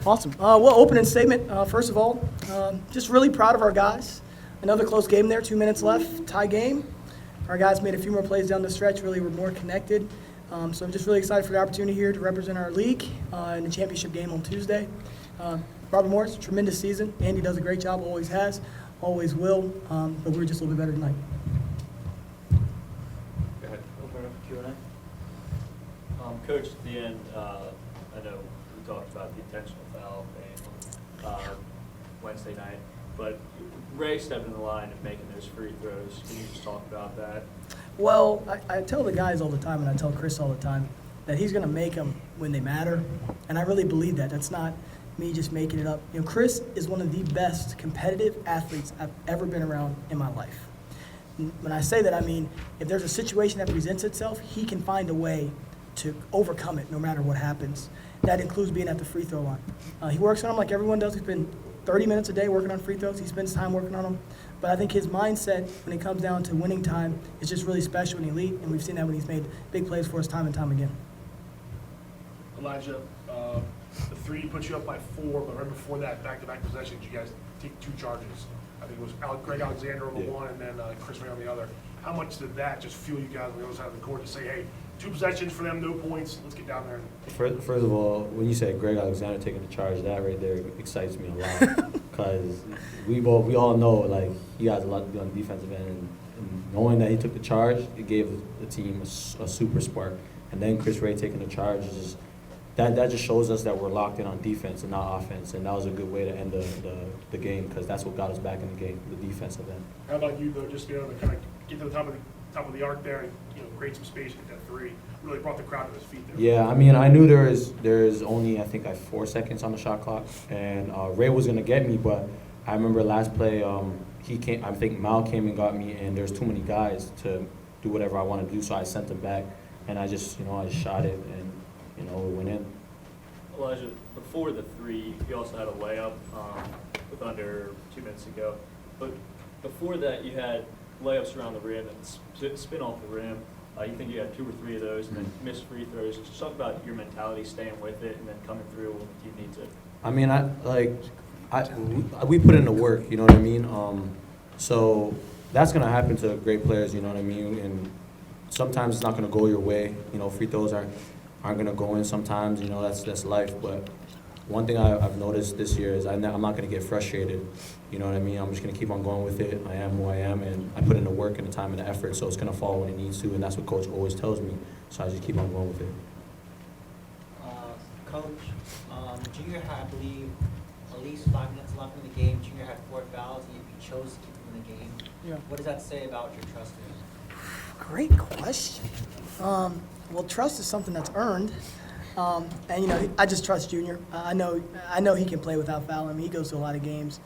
Awesome. Well, opening statement, first of all, just really proud of our guys. Another close game there, 2 minutes left, tie game. Our guys made a few more plays down the stretch, really were more connected. So I'm just really excited for the opportunity here to represent our league in the championship game on Tuesday. Robert Morris, tremendous season. Andy does a great job, always has, always will, but we're just a little bit better tonight. Go ahead. Open up for Q&A. Coach, at the end, I know we talked about the intentional foul thing Wednesday night, but Ray stepped in the line and making those free throws. Can you just talk about that? Well, I tell the guys all the time, and I tell Chris all the time, that he's going to make them when they matter, and I really believe that. That's not me just making it up. You know, Chris is one of the best competitive athletes I've ever been around in my life. When I say that, I mean, if there's a situation that presents itself, he can find a way to overcome it no matter what happens. That includes being at the free throw line. He works on them like everyone does. He's been 30 minutes a day working on free throws. He spends time working on them. But I think his mindset when it comes down to winning time is just really special and elite, and we've seen that when he's made big plays for us time and time again. Elijah, the three put you up by 4, but right before that, back-to-back possessions, you guys take 2 charges. I think it was Greg Alexander on the one and then Chris Ray on the other. How much did that just fuel you guys on the other side of the court to say, hey, 2 possessions for them, no points, let's get down there? First of all, when you said Greg Alexander taking the charge, that right there excites me a lot. Because we all know, like, he has a lot to do on the defensive end. And knowing that he took the charge, it gave the team a super spark. And then Chris Ray taking the charge is just, that just shows us that we're locked in on defense and not offense, and that was a good way to end the game because that's what got us back in the game, the defensive end. How about you, though, just being able to kind of get to the top of the arc there and create some space, get that 3, really brought the crowd to his feet there. Yeah, I mean, I knew there is only, I think, 4 seconds on the shot clock, and Ray was going to get me, but I remember last play, he came, I think Mal came and got me, and there's too many guys to do whatever I wanted to do, so I sent him back, and I just shot it, and it went in. Elijah, before the 3, you also had a layup with under 2 minutes to go. But before that, you had layups around the rim and spin off the rim. You think you had 2 or 3 of those and then missed free throws. Just talk about your mentality, staying with it, and then coming through when you need to. I mean, we put in the work, you know what I mean? So that's going to happen to great players, you know what I mean? And sometimes it's not going to go your way. Free throws aren't going to go in sometimes, that's life. But one thing I've noticed this year is I'm not going to get frustrated, you know what I mean? I'm just going to keep on going with it. I am who I am, and I put in the work and the time and the effort, so it's going to fall when it needs to, and that's what Coach always tells me. So I just keep on going with it. Coach, Junior had, I believe, at least 5 minutes left in the game. Junior had 4 fouls, and you chose to keep him in the game. Yeah. What does that say about your trust in him? Great question. Well, trust is something that's earned, and I just trust Junior. I know he can play without fouling. I mean, he goes to a lot of games,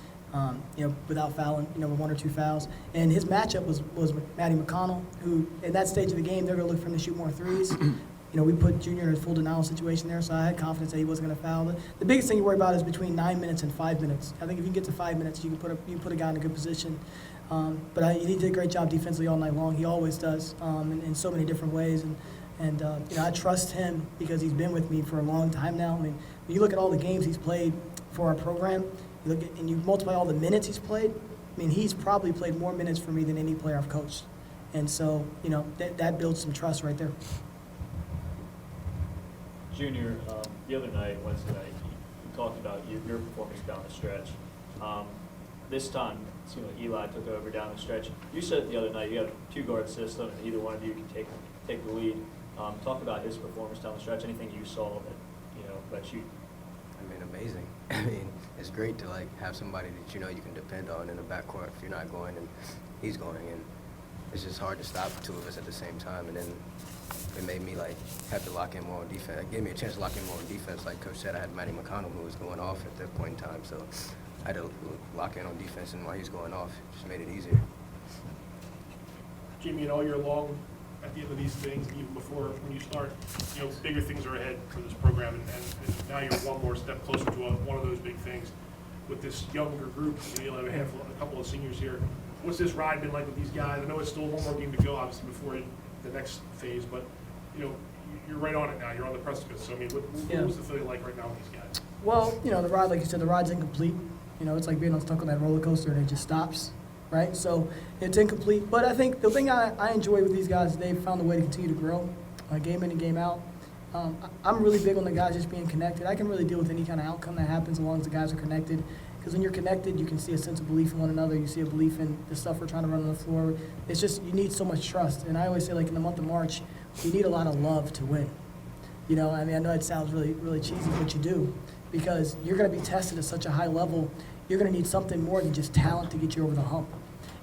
without fouling, with 1 or 2 fouls. And his matchup was Matty McConnell, who in that stage of the game they're going to look for him to shoot more threes. We put Junior in a full denial situation there, so I had confidence that he wasn't going to foul. The biggest thing you worry about is between 9 minutes and 5 minutes. I think if you can get to 5 minutes, you can put a guy in a good position. But he did a great job defensively all night long. He always does, in so many different ways. And I trust him because he's been with me for a long time now. I mean, when you look at all the games he's played for our program, and you multiply all the minutes he's played, I mean, he's probably played more minutes for me than any player I've coached. And so, that builds some trust right there. Junior, the other night, Wednesday night, you talked about your performance down the stretch. This time, it seemed like Eli took over down the stretch. You said the other night you have a 2-guard system, and either one of you can take the lead. Talk about his performance down the stretch. Anything you saw that you? I mean, amazing. I mean, it's great to have somebody that you can depend on in the backcourt if you're not going and he's going, and it's just hard to stop the 2 of us at the same time. And then it made me have to lock in more on defense. It gave me a chance to lock in more on defense. Like Coach said, I had Matty McConnell who was going off at that point in time, so I had to lock in on defense, and while he was going off, it just made it easier. Jimmy, all year long, at the end of these things, even before when you start, bigger things are ahead for this program, and now you're one more step closer to one of those big things. With this younger group, you'll have a couple of seniors here. What's this ride been like with these guys? I know it's still one more game to go, obviously, before the next phase, but you're right on it now. You're on the precipice. So I mean, what was the feeling like right now with these guys? Well, you know, the ride, like you said, the ride's incomplete. You know, it's like being stuck on that roller coaster and it just stops, right? So it's incomplete. But I think the thing I enjoy with these guys is they've found a way to continue to grow, game in and game out. I'm really big on the guys just being connected. I can really deal with any kind of outcome that happens as long as the guys are connected. Because when you're connected, you can see a sense of belief in one another. You see a belief in the stuff we're trying to run on the floor. It's just, you need so much trust. And I always say, like, in the month of March, you need a lot of love to win. You know, I mean, I know it sounds really, really cheesy, but you do. Because you're going to be tested at such a high level, you're going to need something more than just talent to get you over the hump.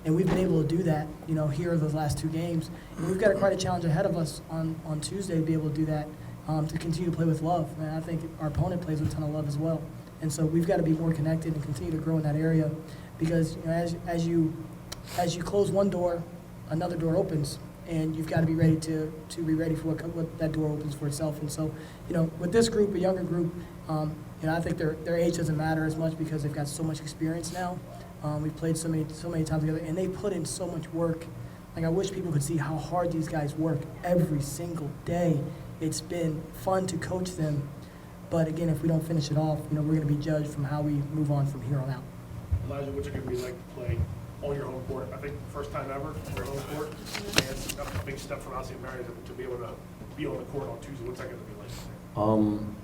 And we've been able to do that, you know, here those last 2 games. And we've got quite a challenge ahead of us on Tuesday to be able to do that, to continue to play with love. And I think our opponent plays with a ton of love as well. And so we've got to be more connected and continue to grow in that area, because, you know, as you close one door, another door opens, and you've got to be ready to be ready for what that door opens for itself. And so, you know, with this group, a younger group, you know, I think their age doesn't matter as much because they've got so much experience now. We've played so many times together, and they put in so much work. Like, I wish people could see how hard these guys work every single day. It's been fun to coach them, but again, if we don't finish it off, you know, we're going to be judged from how we move on from here on out. Elijah, what's it going to be like to play on your home court? I think first time ever on your home court. And it's a big step from St. Mary's to be able to be on the court on Tuesday. What's that going to be like?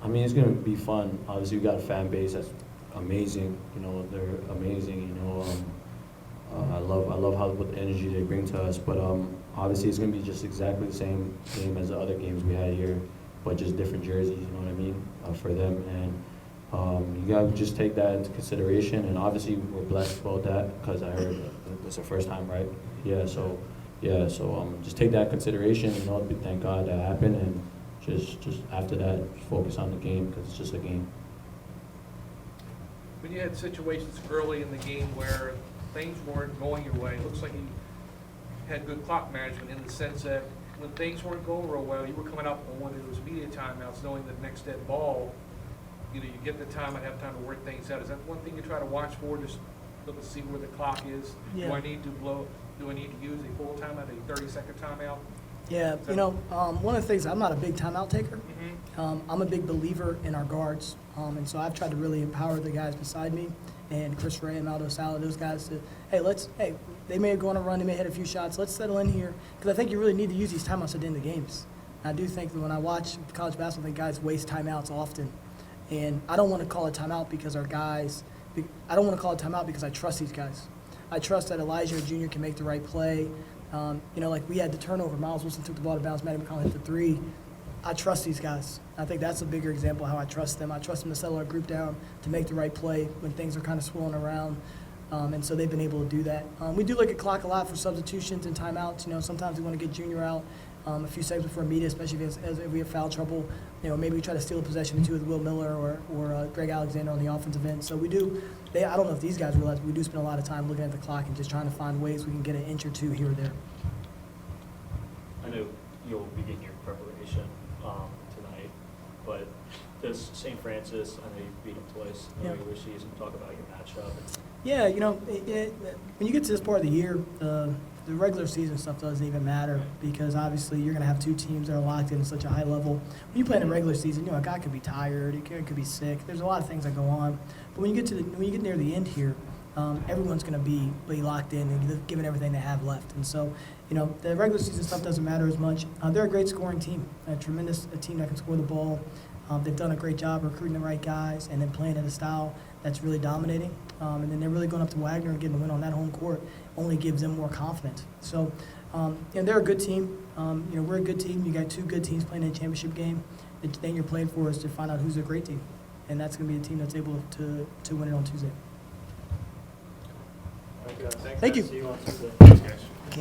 I mean, it's gonna be fun. Obviously, we got a fan base that's amazing. You know, they're amazing. You know, I love how what energy they bring to us. But obviously, it's gonna be just exactly the same game as the other games we had here, but just different jerseys. You know what I mean, for them. And you gotta just take that into consideration. And obviously, we're blessed about that because I heard it's the first time, right? Yeah. So just take that into consideration. You know, thank God that happened. And just after that, just focus on the game because it's just a game. When you had situations early in the game where things weren't going your way, it looks like you had good clock management in the sense that when things weren't going real well, you were coming up on when there was media timeouts, knowing the next dead ball, you get the time and have time to work things out. Is that one thing you try to watch for, just look to see where the clock is? Yeah. Do I need to use a full timeout, a 30-second timeout? Yeah, you know, one of the things, I'm not a big timeout taker. Mm-hmm. I'm a big believer in our guards, and so I've tried to really empower the guys beside me, and Chris Ray and Maldo Sala, those guys to, hey, they may go on a run, they may hit a few shots, let's settle in here, because I think you really need to use these timeouts at the end of games. I do think that when I watch college basketball, I think guys waste timeouts often, and I don't want to call it timeout because I don't want to call it timeout because I trust these guys. I trust that Elijah Jr. can make the right play. You know, like we had the turnover. Miles Wilson took the ball to bounce. Matty McConnell hit the 3. I trust these guys. I think that's a bigger example of how I trust them. I trust them to settle our group down, to make the right play when things are kind of swirling around. And so they've been able to do that. We do look at clock a lot for substitutions and timeouts. You know, sometimes we want to get Junior out a few seconds before media, especially if we have foul trouble. You know, maybe we try to steal a possession or two with Will Miller or Greg Alexander on the offensive end. So we do. I don't know if these guys realize, but we do spend a lot of time looking at the clock and just trying to find ways we can get an inch or two here or there. I know you'll begin your preparation tonight, but does St. Francis, I know you beat them twice in the Yeah. regular season, talk about your matchup. Yeah, you know, when you get to this part of the year, the regular season stuff doesn't even matter because obviously you're going to have 2 teams that are locked in at such a high level. When you play in a regular season, you know, a guy could be tired, he could be sick. There's a lot of things that go on. But when you get near the end here, everyone's going to be locked in and giving everything they have left. And so, you know, the regular season stuff doesn't matter as much. They're a great scoring team, a tremendous team that can score the ball. They've done a great job recruiting the right guys and then playing in a style that's really dominating. And then they're really going up to Wagner and getting the win on that home court only gives them more confidence. So, you know, they're a good team. You know, we're a good team. You got 2 good teams playing in a championship game. The thing you're playing for is to find out who's a great team. And that's going to be a team that's able to win it on Tuesday. Thank you. Thank you. See you on Tuesday. Thanks, guys.